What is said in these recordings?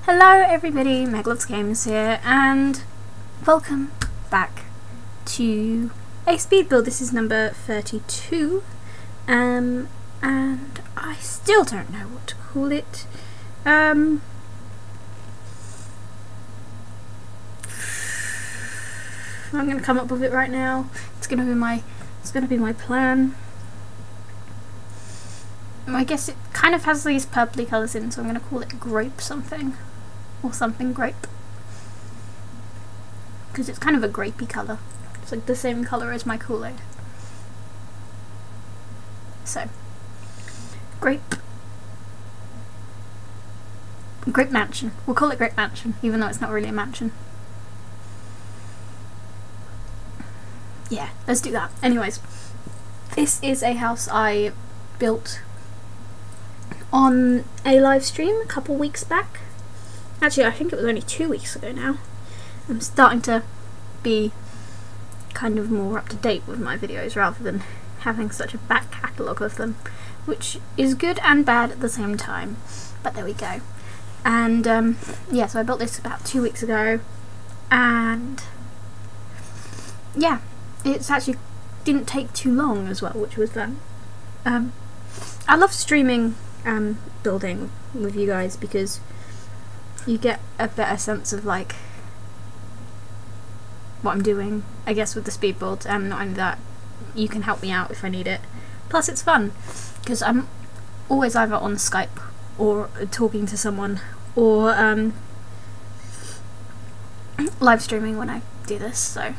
Hello everybody, Megabuild Games here, and welcome back to a speed build. This is number 32, and I still don't know what to call it. I'm gonna come up with it right now. It's gonna be my plan. I guess it kind of has these purpley colours in, so I'm gonna call it Grape something. Or something grape, because it's kind of a grapey colour. It's like the same colour as my Kool-Aid. So, Grape Mansion. We'll call it Grape Mansion, even though it's not really a mansion. Yeah, let's do that. Anyways, this is a house I built on a live stream a couple weeks back. Actually, I think it was only 2 weeks ago now. I'm starting to be kind of more up to date with my videos rather than having such a back catalogue of them, which is good and bad at the same time. But there we go. And yeah, so I built this about 2 weeks ago, and yeah, it's actually didn't take too long as well, which was fun. I love streaming building with you guys because you get a better sense of like what I'm doing, I guess, with the speed build, and not only that, you can help me out if I need it. Plus it's fun because I'm always either on Skype or talking to someone or live streaming when I do this, so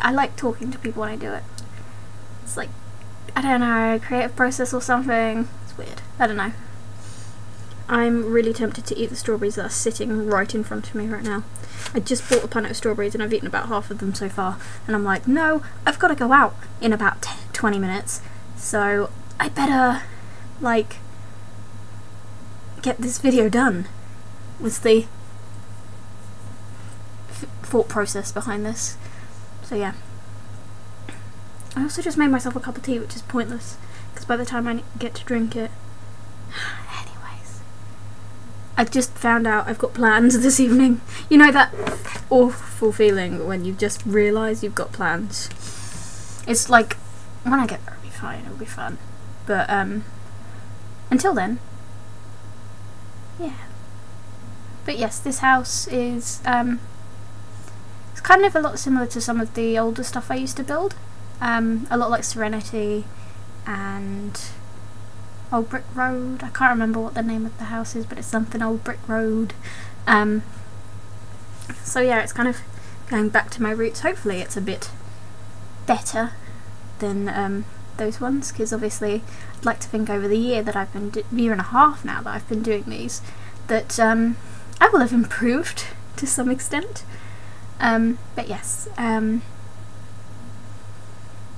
I like talking to people when I do it. It's like, I don't know, creative process or something. It's weird. I don't know. I'm really tempted to eat the strawberries that are sitting right in front of me right now. I just bought a punnet of strawberries and I've eaten about half of them so far, and I'm like, no, I've got to go out in about 20 minutes, so I better like get this video done. Was the thought process behind this. So yeah, I also just made myself a cup of tea, which is pointless because by the time I get to drink it, I just found out I've got plans this evening. You know that awful feeling when you just realise you've got plans? It's like, when I get there it'll be fine, it'll be fun. But until then, yeah. But yes, this house is it's kind of a lot similar to some of the older stuff I used to build. A lot like Serenity and Old Brick Road. I can't remember what the name of the house is, but it's something Old Brick Road. So yeah, it's kind of going back to my roots. Hopefully it's a bit better than those ones, because obviously I'd like to think over the year that I've been year and a half now that I've been doing these, that I will have improved to some extent. But yes,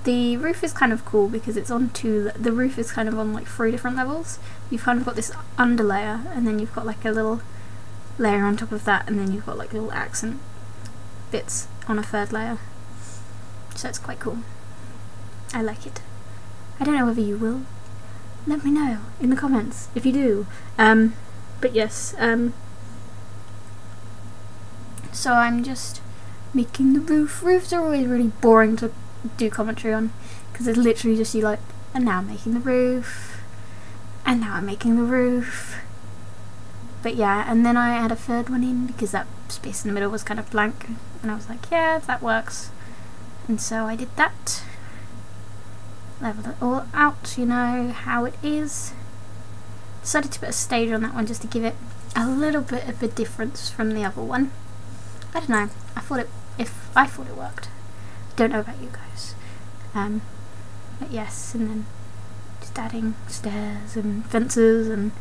the roof is kind of cool because it's on the roof is kind of on like 3 different levels. You've kind of got this underlayer, and then you've got like a little layer on top of that, and then you've got like little accent bits on a 3rd layer. So it's quite cool. I like it. I don't know whether you will. Let me know in the comments if you do. But yes, so I'm just making the roof. Roofs are always really boring to do commentary on because it's literally just you like, and now I'm making the roof, and now I'm making the roof. But yeah, and then I add a 3rd one in because that space in the middle was kind of blank, and I was like, yeah, that works. And so I did that. Level it all out, you know how it is. Decided to put a stage on that one just to give it a little bit of a difference from the other one. I don't know, I thought it worked. Don't know about you guys. But yes, and then just adding stairs and fences, and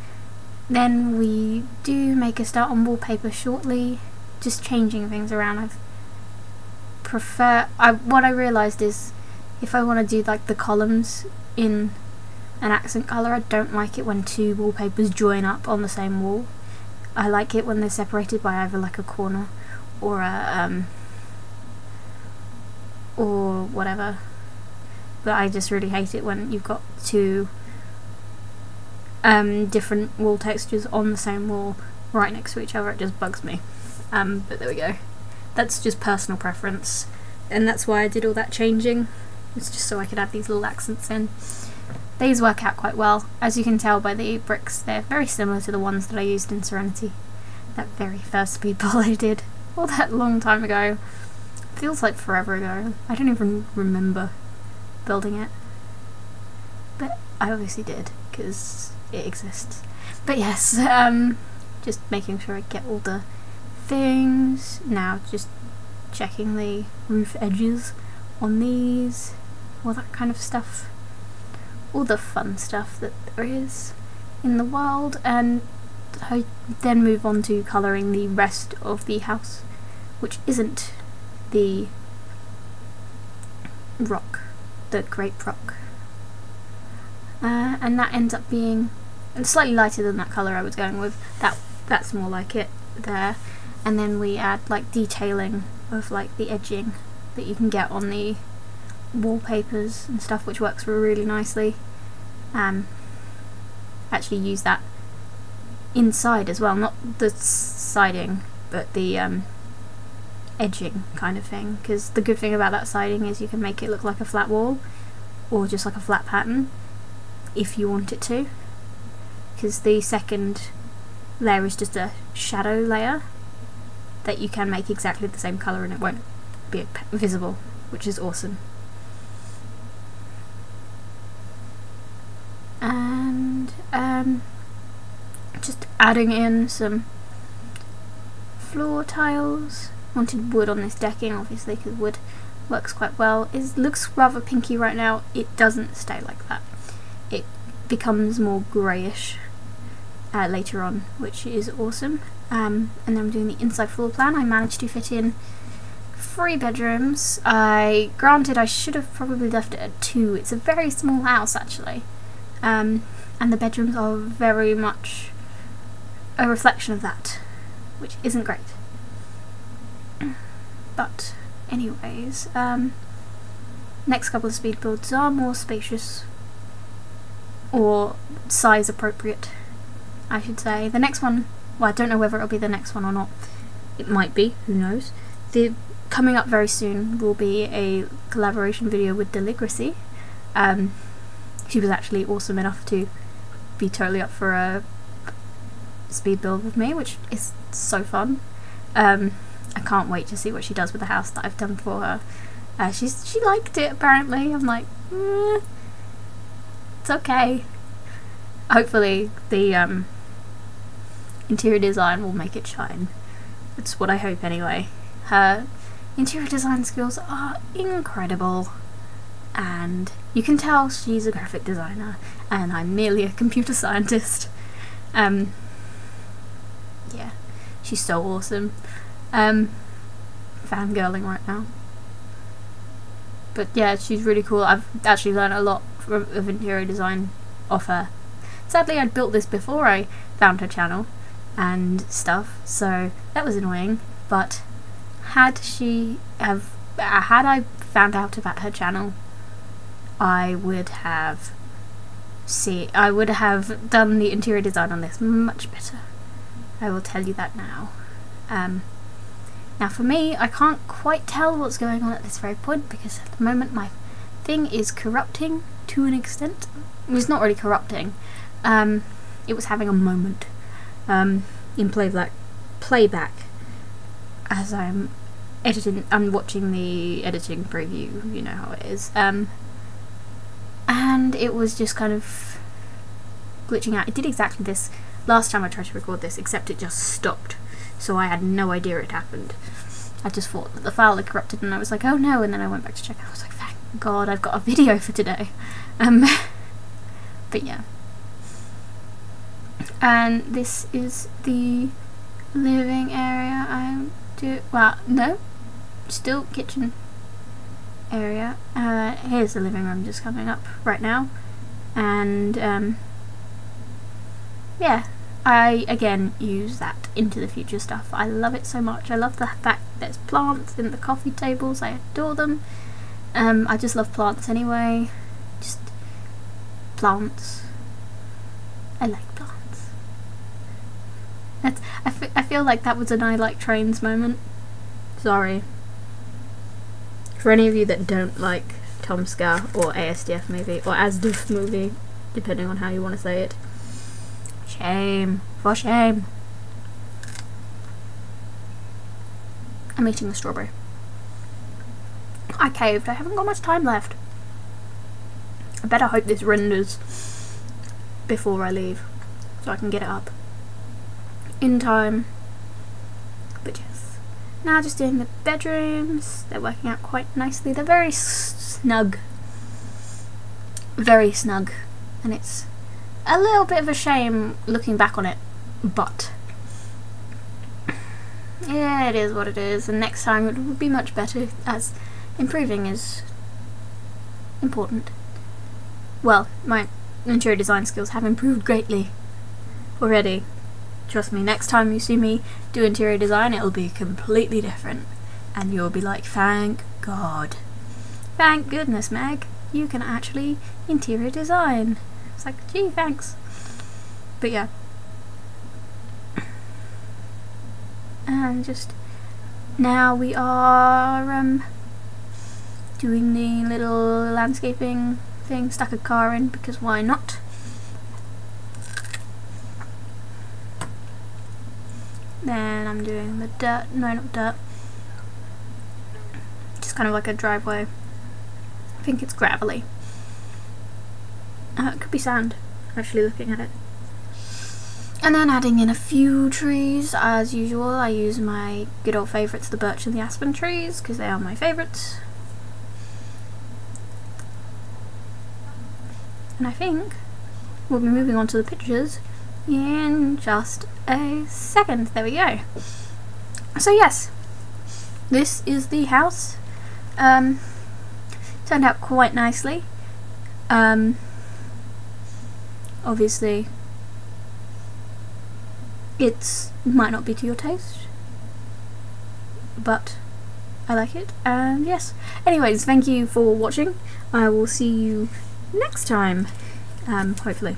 then we do make a start on wallpaper shortly, just changing things around. What I realised is if I want to do like the columns in an accent colour, I don't like it when 2 wallpapers join up on the same wall. I like it when they're separated by either like a corner or a or whatever, but I just really hate it when you've got 2 different wall textures on the same wall right next to each other, it just bugs me. But there we go. That's just personal preference, and that's why I did all that changing. It's just so I could add these little accents in. These work out quite well. As you can tell by the bricks, they're very similar to the ones that I used in Serenity. That very first speed build I did all that long time ago. Feels like forever ago. I don't even remember building it. But I obviously did, because it exists. But yes, just making sure I get all the things. Now just checking the roof edges on these, all that kind of stuff. All the fun stuff that there is in the world, and I then move on to colouring the rest of the house, which isn't the rock, the Grape rock. And that ends up being slightly lighter than that colour I was going with. That's more like it there. And then we add like detailing of like the edging that you can get on the wallpapers and stuff, which works really nicely. Actually use that inside as well, not the siding but the edging kind of thing, because the good thing about that siding is you can make it look like a flat wall or just like a flat pattern if you want it to, because the second layer is just a shadow layer that you can make exactly the same colour and it won't be visible, which is awesome. And just adding in some floor tiles. Wanted wood on this decking, obviously, because wood works quite well. It looks rather pinky right now. It doesn't stay like that. It becomes more greyish later on, which is awesome. And then I'm doing the inside floor plan. I managed to fit in 3 bedrooms. Granted, I should have probably left it at 2. It's a very small house, actually. And the bedrooms are very much a reflection of that, which isn't great. But anyways, next couple of speed builds are more spacious, or size appropriate, I should say. The next one, well, I don't know whether it'll be the next one or not. It might be, who knows. Coming up very soon will be a collaboration video with Deligracy. She was actually awesome enough to be totally up for a speed build with me, which is so fun. I can't wait to see what she does with the house that I've done for her. She liked it, apparently. I'm like, it's okay. Hopefully the interior design will make it shine. That's what I hope anyway. Her interior design skills are incredible, and you can tell she's a graphic designer and I'm merely a computer scientist. Yeah, she's so awesome. Fangirling right now. But yeah, she's really cool. I've actually learned a lot of interior design off her. Sadly, I'd built this before I found her channel and stuff, so that was annoying. But had I found out about her channel, I would have done the interior design on this much better. I will tell you that now. Now for me, I can't quite tell what's going on at this very point, because at the moment my thing is corrupting to an extent. It was not really corrupting. It was having a moment in playback as I'm editing. I'm watching the editing preview, you know how it is. And it was just kind of glitching out. It did exactly this last time I tried to record this, except it just stopped. So I had no idea it happened. I just thought that the file had corrupted and I was like, oh no, and then I went back to check and I was like, thank God I've got a video for today. But yeah. And this is the living area. Still kitchen area. Here's the living room just coming up right now. And yeah, I again use that into the future stuff. I love it so much. I love the fact there's plants in the coffee tables. I adore them. I just love plants anyway. Just plants. I like plants. I feel like that was an I like trains moment. Sorry. For any of you that don't like Tom Scar or ASDF movie, or ASDF movie, depending on how you want to say it. Shame. For shame. I'm eating the strawberry. I caved. I haven't got much time left. I better hope this renders before I leave, so I can get it up in time. But yes. Now just doing the bedrooms. They're working out quite nicely. They're very snug. Very snug. And it's a little bit of a shame looking back on it, but yeah, it is what it is, and next time it will be much better, as improving is important. Well, my interior design skills have improved greatly already. Trust me, next time you see me do interior design, it'll be completely different, and you'll be like, thank God. Thank goodness, Meg, you can actually interior design. It's like, gee, thanks. But yeah. And just now we are doing the little landscaping thing, stuck a car in because why not? Then I'm doing the dirt, no not dirt, just kind of like a driveway. I think it's gravelly. It could be sand, actually looking at it. And then adding in a few trees, as usual. I use my good old favourites, the birch and the aspen trees, because they are my favourites. And I think we'll be moving on to the pictures in just a second. There we go. So yes, this is the house. Turned out quite nicely. Obviously it might not be to your taste, but I like it, and yes. Anyways, thank you for watching. I will see you next time, hopefully.